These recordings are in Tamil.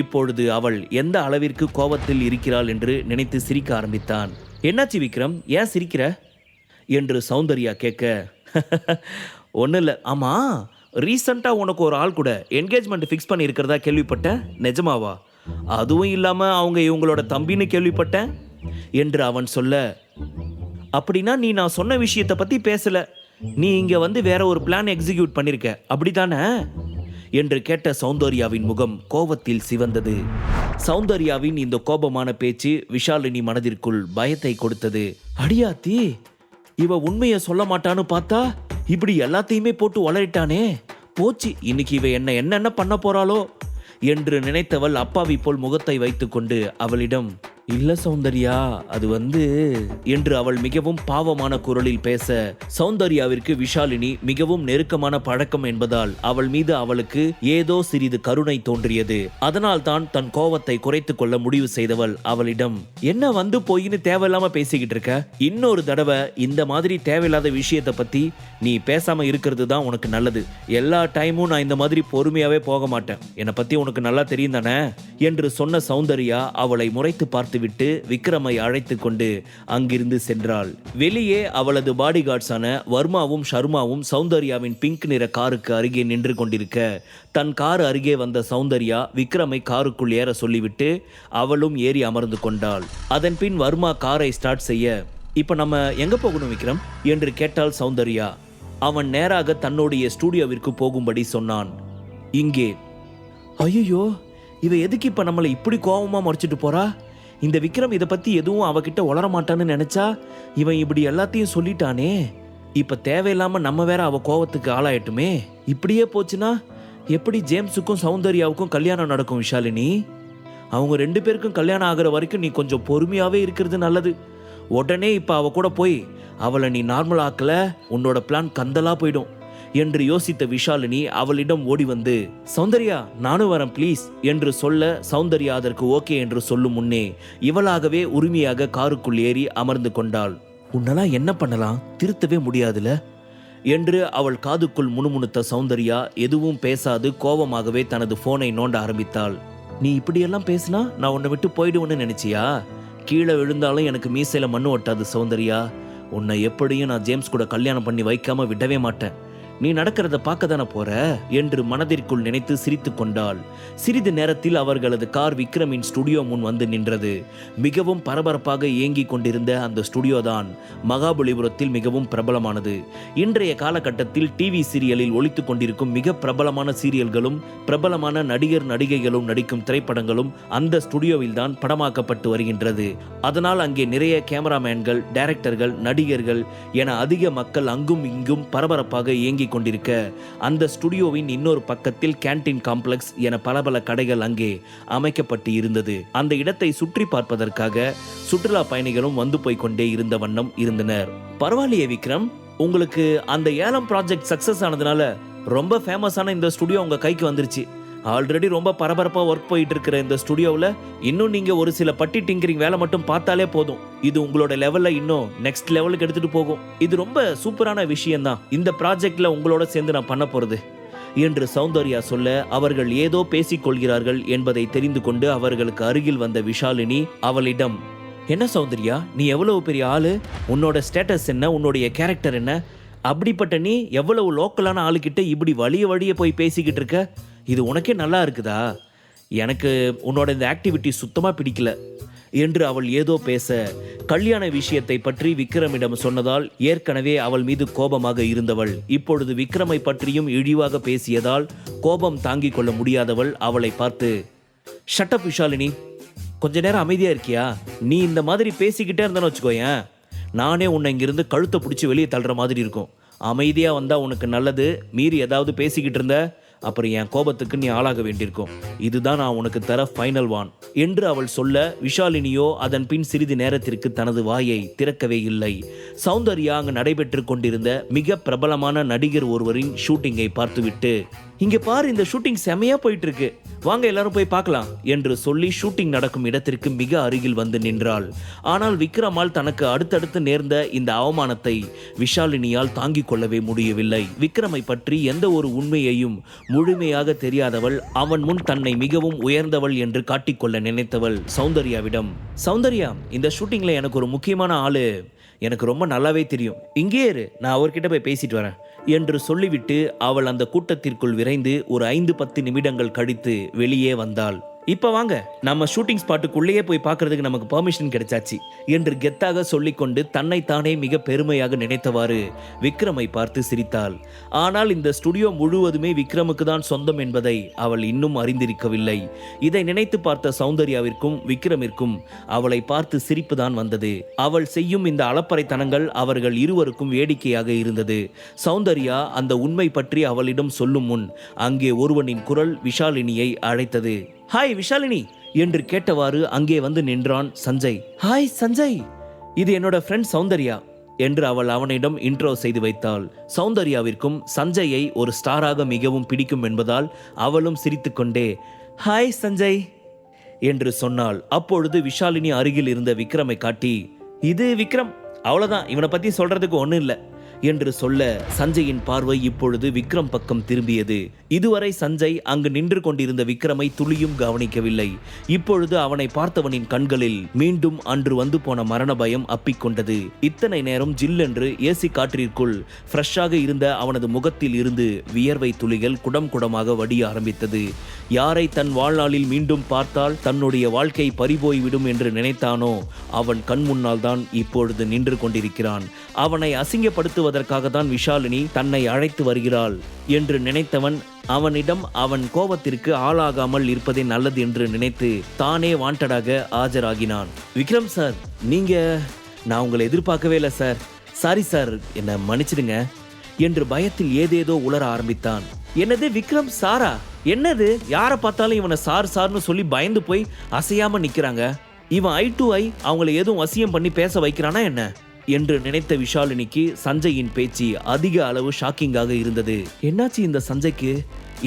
இப்பொழுது அவள் எந்த அளவிற்கு கோபத்தில் இருக்கிறாள் என்று நினைத்து சிரிக்க ஆரம்பித்தான். என்னாச்சு விக்ரம், ஏன் சிரிக்கிற என்று சௌந்தர்யா கேட்க, ஒன்றும் இல்லை. ஆமாம், ரீசண்டாக உனக்கு ஒரு ஆள் கூட என்கேஜ்மெண்ட் ஃபிக்ஸ் பண்ணி இருக்கிறதா கேள்விப்பட்டேன், நிஜமாவா? அதுவும் இல்லாமல் அவங்க இவங்களோட தம்பின்னு கேள்விப்பட்டேன் என்று அவன் சொல்ல, அப்படின்னா நீ நான் சொன்ன விஷயத்தை பற்றி பேசலை, நீ இங்கே வந்து வேற ஒரு பிளான் எக்ஸிக்யூட் பண்ணியிருக்க அப்படித்தானே என்று கேட்ட சௌந்தர்யாவின் முகம் கோபத்தில் சிவந்தது. சௌந்தர்யாவின் இந்த கோபமான பேச்சு விஷாலினி மனதிற்குள் பயத்தை கொடுத்தது. அடியாத்தி, இவ உண்மையை சொல்ல மாட்டான்னு பார்த்தா இப்படி எல்லாத்தையுமே போட்டு வளரிட்டானே, போச்சு, இன்னைக்கு இவ என்னென்ன பண்ண போறாளோ என்று நினைத்தவள் அப்பாவி போல் முகத்தை வைத்துக்கொண்டு அவளிடம், இல்ல சௌந்தர்யா, அது என்று அவள் மிகவும் பாவமான குரலில் பேச, சௌந்தர்யாவிற்கு விஷாலினி மிகவும் நெருக்கமான பழக்கம் என்பதால் அவள் மீது அவளுக்கு ஏதோ சிறிது கருணை தோன்றியது. அதனால் தான் தன் கோவத்தை குறைத்துக் கொள்ள முடிவு செய்தவள் அவளிடம், என்ன போயின்னு தேவையில்லாம பேசிக்கிட்டு இருக்க, இன்னொரு தடவை இந்த மாதிரி தேவையில்லாத விஷயத்தை பத்தி நீ பேசாம இருக்கிறது தான் உனக்கு நல்லது. எல்லா டைமும் நான் இந்த மாதிரி பொறுமையாவே போக மாட்டேன், என்னை பத்தி உனக்கு நல்லா தெரியும் தானே என்று சொன்ன சௌந்தர்யா அவளை முறைத்து பார்த்து விட்டு விக்ரமை அழைத்து கொண்டு அங்கிருந்து சென்றாள். வெளியே அவளது பாடி கார்ட்ஸான வர்மாவும் ஷர்மாவும் சௌந்தர்யாவின் பிங்க் நிற காருக்கு அருகே நின்று கொண்டிருக்க, தன் கார் அருகே வந்த சௌந்தர்யா விக்ரமை காருக்குள் ஏற சொல்லிவிட்டு அவளும் ஏறி அமர்ந்து கொண்டாள். அதன் பின் வர்மா காரை ஸ்டார்ட் செய்ய, இப்ப நம்ம எங்க போகணும் விக்ரம் என்று கேட்டாள் சௌந்தர்யா. அவன் நேராக தன்னுடைய ஸ்டூடியோவிற்கு போகும்படி சொன்னான். இங்கே. ஐயோ, இவ எதுக்கு இப்ப நம்மளை இப்படி கோபமா மறைச்சிட்டு போறா? இந்த விக்ரம் இதை பத்தி எதுவும் அவகிட்ட உளர மாட்டான்னு நினைச்சா இவன் இப்படி எல்லாத்தையும் சொல்லிட்டானே, இப்ப தேவையில்லாம நம்ம வேற அவ கோவத்துக்கு ஆளாயிட்டுமே. இப்படியே போச்சுன்னா எப்படி ஜேம்ஸுக்கும் சௌந்தர்யாவுக்கும் கல்யாணம் நடக்கும் விஷாலினி? அவங்க 2 பேருக்கும் கல்யாணம் ஆகிற வரைக்கும் நீ கொஞ்சம் பொறுமையாவே இருக்கிறது நல்லது. உடனே இப்ப அவ கூட போய் அவளை நீ நார்மல் ஆக்கல, உன்னோட பிளான் கந்தலா போயிடும் என்று யோசித்த விஷாலினி அவளிடம் ஓடி வந்து, சௌந்தர்யா நானும் வரேன் ப்ளீஸ் என்று சொல்ல, சௌந்தர்யா அதற்கு ஓகே என்று சொல்லும் முன்னே இவளாகவே உரிமையாக காருக்குள் ஏறி அமர்ந்து கொண்டாள். உன்னெல்லாம் என்ன பண்ணலாம், திருத்தவே முடியாதுல என்று அவள் காதுக்குள் முணுமுணுத்த சௌந்தர்யா எதுவும் பேசாது கோபமாகவே தனது போனை நோண்ட ஆரம்பித்தாள். நீ இப்படியெல்லாம் பேசினா நான் உன்னை விட்டு போயிடுவேன்னு நினைச்சியா? கீழே விழுந்தாலும் எனக்கு மீசையில மண்ணு ஒட்டாது சௌந்தர்யா. உன்னை எப்படியும் நான் ஜேம்ஸ் கூட கல்யாணம் பண்ணி வைக்காம விடவே மாட்டேன். நீ நடக்கிறத பார்க்க தானே போற என்று மனதிற்குள் நினைத்து சிரித்து கொண்டாள். சிறிது நேரத்தில் அவர்களது கார் விக்ரமின் ஸ்டுடியோ முன் வந்து நின்றது. மிகவும் பரபரப்பாக இயங்கிக் கொண்டிருந்த அந்த ஸ்டுடியோ தான் மகாபலிபுரத்தில் மிகவும் பிரபலமானது. இன்றைய காலகட்டத்தில் டிவி சீரியலில் ஒலித்துக் கொண்டிருக்கும் மிக பிரபலமான சீரியல்களும் பிரபலமான நடிகர் நடிகைகளும் நடிக்கும் திரைப்படங்களும் அந்த ஸ்டுடியோவில் தான் படமாக்கப்பட்டு வருகின்றது. அதனால் அங்கே நிறைய கேமராமேன்கள், டைரக்டர்கள், நடிகர்கள் என அதிக மக்கள் அங்கும் இங்கும் பரபரப்பாக இயங்கி கொண்டிருக்க, அந்த ஸ்டுடியோவின் இன்னொரு பக்கத்தில் கேண்டீன் காம்ப்ளெக்ஸ் என பல கடைகள் அங்கே அமைக்கப்பட்டு இருந்தது. அந்த இடத்தை சுற்றி பார்ப்பதற்காக சுற்றுலா பயணிகளும் வந்து போய் கொண்டே இருந்த வண்ணம் இருந்தனர். பரவாயில்லையே விக்ரம், உங்களுக்கு அந்த ஏலம் ப்ராஜெக்ட் சக்சஸ் ஆனதுனால ரொம்ப ஃபேமஸான இந்த ஸ்டுடியோ உங்க கைக்கு வந்துருச்சு. ஆல்ரெடி ரொம்ப பரபரப்பா ஒர்க் போயிட்டு இருக்கிற இந்த ஸ்டுடியோவில் இன்னும் நீங்க ஒரு சில பட்டி டிங்கரிங் வேலை மட்டும் பார்த்தாலே போதும், இது உங்களோட லெவல்ல இன்னும் நெக்ஸ்ட் லெவலுக்கு எடுத்துட்டு போகும். இது ரொம்ப சூப்பரான விஷயம் தான் இந்த ப்ராஜெக்ட்ல உங்களோட சேர்ந்து நான் பண்ண போறது என்று சௌந்தர்யா சொல்ல, அவர்கள் ஏதோ பேசிக் கொள்கிறார்கள் என்பதை தெரிந்து கொண்டு அவர்களுக்கு அருகில் வந்த விஷாலினி அவளிடம், என்ன சௌந்தர்யா, நீ எவ்வளவு பெரிய ஆளு, உன்னோட ஸ்டேட்டஸ் என்ன, உன்னுடைய கேரக்டர் என்ன, அப்படிப்பட்ட நீ எவ்வளவு லோக்கலான ஆளுக்கிட்ட இப்படி வழிய போய் பேசிக்கிட்டு இருக்க, இது உனக்கே நல்லா இருக்குதா? எனக்கு உன்னோட இந்த ஆக்டிவிட்டி சுத்தமாக பிடிக்கல என்று அவள் ஏதோ பேச, கல்யாண விஷயத்தை பற்றி விக்ரமிடம் சொன்னதால் ஏற்கனவே அவள் மீது கோபமாக இருந்தவள் இப்பொழுது விக்ரமை பற்றியும் இழிவாக பேசியதால் கோபம் தாங்கிக் கொள்ள முடியாதவள் அவளை பார்த்து, ஷட்டப் விஷாலினி, கொஞ்ச நேரம் அமைதியா இருக்கியா? நீ இந்த மாதிரி பேசிக்கிட்டே இருந்தேன்னு வச்சுக்கோயேன், நானே உன்னை இங்கிருந்து கழுத்தை பிடிச்சி வெளியே தள்ளுற மாதிரி இருக்கும். அமைதியா வந்தா உனக்கு நல்லது, மீறி ஏதாவது பேசிக்கிட்டு இருந்த அப்புறம் என் கோபத்துக்கு நீ ஆளாக வேண்டியிருக்கும். இதுதான் நான் உனக்கு தர ஃபைனல் வான் என்று அவள் சொல்ல, விஷாலினியோ அதன் பின் சிறிது நேரத்திற்கு தனது வாயை திறக்கவே இல்லை. சௌந்தர்யா அங்கு நடைபெற்று கொண்டிருந்த மிக பிரபலமான நடிகர் ஒருவரின் ஷூட்டிங்கை பார்த்துவிட்டு, இங்க பாரு, இந்த ஷூட்டிங் செமையா போயிட்டு இருக்கு, வாங்க எல்லாரும் போய் பார்க்கலாம் என்று சொல்லி ஷூட்டிங் நடக்கும் இடத்திற்கு மிக அருகில் வந்து நின்றாள். ஆனால் விக்ரமால் தனக்கு அடுத்தடுத்து நேர்ந்த இந்த அவமானத்தை விஷாலினியால் தாங்கிக் கொள்ளவே முடியவில்லை. விக்ரமை பற்றி எந்த ஒரு உண்மையையும் முழுமையாக தெரியாதவள், அவன் முன் தன்னை மிகவும் உயர்ந்தவள் என்று காட்டிக்கொள்ள நினைத்தவள் சௌந்தர்யாவிடம், சௌந்தர்யா, இந்த ஷூட்டிங்ல எனக்கு ஒரு முக்கியமான ஆளு எனக்கு ரொம்ப நல்லாவே தெரியும், இங்கே இரு, நான் அவர்கிட்ட போய் பேசிட்டு வரேன் என்று சொல்லிவிட்டு அவள் அந்த கூட்டத்திற்குள் விரைந்து ஒரு 5-10 நிமிடங்கள் கழித்து வெளியே வந்தாள். இப்ப வாங்க, நம்ம ஷூட்டிங் ஸ்பாட்டுக்குள்ளேயே போய் பார்க்கறதுக்கு நமக்கு பெர்மிஷன் கிடைச்சாச்சு என்று கெத்தாக சொல்லிக்கொண்டு தன்னைத்தானே மிக பெருமையாக நினைத்தவாறு விக்ரமை பார்த்து சிரித்தாள். ஆனால் இந்த ஸ்டுடியோ முழுவதுமே விக்ரமுக்கு தான் சொந்தம் என்பதை அவள் இன்னும் அறிந்திருக்கவில்லை. இதை நினைத்து பார்த்த சௌந்தர்யாவிற்கும் விக்ரமிற்கும் அவளை பார்த்து சிரிப்பு தான் வந்தது. அவள் செய்யும் இந்த அலப்பறைத்தனங்கள் அவர்கள் இருவருக்கும் வேடிக்கையாக இருந்தது. சௌந்தர்யா அந்த உண்மை பற்றி அவளிடம் சொல்லும் முன் அங்கே ஒருவனின் குரல் விஷாலினியை அழைத்தது. ஹாய் விஷாலினி என்று கேட்டவாறு அங்கே வந்து நின்றான் சஞ்சய். ஹாய் சஞ்சய், இது என்னோட ஃப்ரெண்ட் சௌந்தர்யா என்று அவள் அவனிடம் இன்ட்ரோ செய்து வைத்தாள். சௌந்தர்யாவிற்கும் சஞ்சயை ஒரு ஸ்டாராக மிகவும் பிடிக்கும் என்பதால் அவளும் சிரித்துக்கொண்டே ஹாய் சஞ்சய் என்று சொன்னாள். அப்பொழுது விஷாலினி அருகில் இருந்த விக்ரமை காட்டி, இது விக்ரம், அவ்வளவுதான், இவனை பத்தி சொல்றதுக்கு ஒன்றும் இல்லை என்று சொல்ல சஞ்சயின் பார்வை இப்பொழுது விக்ரம் பக்கம் திரும்பியது. இதுவரை சஞ்சய் அங்கு நின்று கொண்டிருந்த விக்ரமை துளியும் கவனிக்கவில்லை. இப்பொழுது அவனை பார்த்தவனின் கண்களில் மீண்டும் அன்று வந்து போன மரண பயம் அப்பிக்கொண்டது. இத்தனை நேரம் ஜில்லென்று ஏசி காற்றிற்குள் ஃப்ரெஷ்ஷாக இருந்த அவனது முகத்தில் இருந்து வியர்வை துளிகள் குடம் குடமாக வடிய ஆரம்பித்தது. யாரை தன் வாழ்நாளில் மீண்டும் பார்த்தால் தன்னுடைய வாழ்க்கை பறிபோய்விடும் என்று நினைத்தானோ அவன் கண் முன்னால் தான் இப்பொழுது நின்று கொண்டிருக்கிறான். அவனை அசிங்கப்படுத்துவதற்காக தான் விஷாலினி தன்னை அழைத்து வருகிறாள் என்று நினைத்தவன் அவனிடம் அவன் கோபத்திற்கு ஆளாகாமல் இருப்பதே நல்லது என்று நினைத்து தானே வாண்டடாக ஆஜராகினான். விக்ரம் சார், நீங்க, நான் உங்களை எதிர்பார்க்கவே இல்லை சார், சாரி சார், என்னை மன்னிச்சிடுங்க என்று பயத்தில் ஏதேதோ உளர ஆரம்பித்தான். என்னது விக்ரம் சாரா? என்னது, யாரை பார்த்தாலும் இவனை சார் சார்னு சொல்லி பயந்து போய் அசையாம நிக்கிறாங்க. இவன் ஐ டு ஐ அவங்களை எதுவும் வசியம் பண்ணி பேச வைக்கிறானா என்ன என்று நினைத்த விஷாலினிக்கு சஞ்சயின் பேச்சு அதிக அளவு ஷாக்கிங்காக இருந்தது. என்னாச்சு இந்த சஞ்சய்க்கு?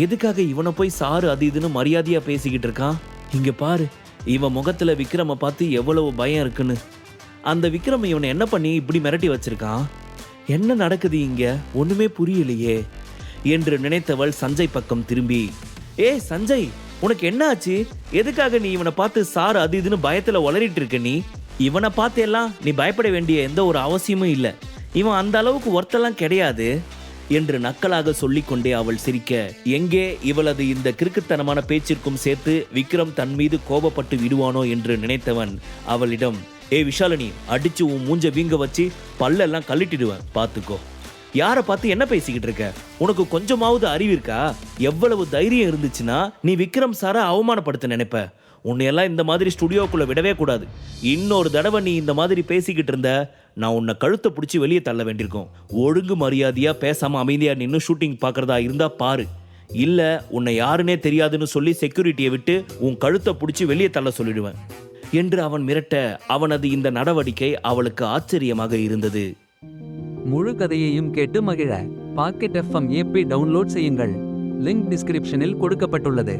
எதுக்காக இவனை போய் சாரு அது இதுன்னு மரியாதையா பேசிக்கிட்டு இருக்கான்? இங்க பாரு, இவன் முகத்துல விக்ரம பார்த்து எவ்வளவு பயம் இருக்குன்னு. அந்த விக்ரம் இவனை என்ன பண்ணி இப்படி மிரட்டி வச்சிருக்கான்? என்ன நடக்குது இங்க, ஒண்ணுமே புரியலையே என்று நினைத்தவள் சஞ்சய் பக்கம் திரும்பி, ஏ சஞ்சய், உனக்கு என்ன ஆச்சு? எதுக்காக நீ இவனை பார்த்து சாரு அது இதுன்னு பயத்துல உளறிட்டு இருக்க? நீ இவனை பார்த்தெல்லாம் நீ பயப்பட வேண்டிய எந்த ஒரு அவசியமும் இல்லை, இவன் அந்த அளவுக்கு ஒர்த்தெல்லாம் கிடையாது என்று நக்கலாக சொல்லிக்கொண்டே அவள் சிரிக்க, எங்கே இவளது இந்த கிறுக்குத்தனமான பேச்சிற்கும் சேர்த்து விக்ரம் தன் மீது கோபப்பட்டு விடுவானோ என்று நினைத்தவன் அவளிடம், ஏ விஷாலினி, அடிச்சு உன் மூஞ்ச வீங்க வச்சு பல்லெல்லாம் கழட்டிடுவேன் பார்த்துக்கோ. யாரை பார்த்து என்ன பேசிக்கிட்டு இருக்க? உனக்கு கொஞ்சமாவது அறிவு இருக்கா? எவ்வளவு தைரியம் இருந்துச்சுன்னா நீ விக்ரம் சாரை அவமானப்படுத்த நினைப்ப? உன்னையெல்லாம் இந்த மாதிரி ஸ்டுடியோக்குள்ள விடவே கூடாது. இன்னொரு தடவை நீ இந்த மாதிரி பேசிக்கிட்டு இருந்த, நான் உன்னை கழுத்தை பிடிச்சி வெளியே தள்ள வேண்டியிருக்கும். ஒழுங்கு மரியாதையா பேசாம அமைதியா நின்று ஷூட்டிங் பார்க்கறதா இருந்தா பாரு, இல்ல உன்னை யாருன்னே தெரியாதுன்னு சொல்லி செக்யூரிட்டியை விட்டு உன் கழுத்தை பிடிச்சி வெளியே தள்ள சொல்லிடுவேன் என்று அவன் மிரட்ட, அவனது இந்த நடவடிக்கை அவளுக்கு ஆச்சரியமாக இருந்தது. முழு கதையையும் கேட்டு மகிழ பாக்கெட் FM ஆப்பை டவுன்லோட் செய்யுங்கள். லிங்க் டிஸ்கிரிப்ஷனில் கொடுக்கப்பட்டுள்ளது.